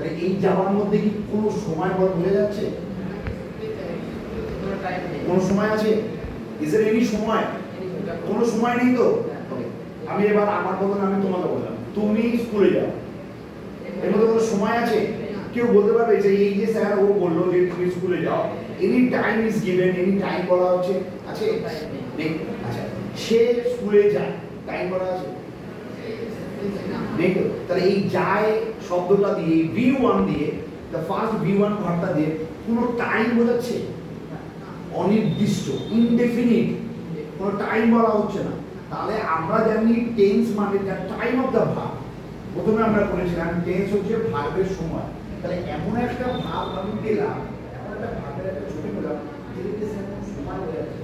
তাহলে এই যাওয়ার মধ্যে কি কোনো সময় বোঝা যাচ্ছে? কোনো সময় আছে? ইজ এর এনি সময়? কোনো সময় নেই তো। আমি এবার আমার বদলে আমি তোমাকে বললাম তুমি স্কুলে যাও, এর মধ্যে কোনো সময় আছে? কেউ বলতে পারবে যে এই যে স্যার ও বললো যে তুমি স্কুলে যাও, any time is given, any time বলা হচ্ছে? আছে? নেই। আচ্ছা, সে স্কুলে যায়, টাইম বলা আছে? নেই তো। তাহলে এই যায় শব্দটা দিয়ে V1 দিয়ে, দ্য ফার্স্ট V1 ভার্বটা দিয়ে কোনো টাইম বোঝাচ্ছে? অনির্দিষ্ট, ইনডেফিনিট, কোনো টাইম বলা হচ্ছে না। তাহলে আমরা জানি টেন্স মানে the time of the verb. প্রথমে আমরা বলেছিলাম টেন্স হচ্ছে ভার্বের সময়। তাহলে এমন একটা ভার্ব আমি পেলাম, এমন একটা ভার্বের একটা ছবি পেলাম যেটাতে সময় বোঝা যাচ্ছে।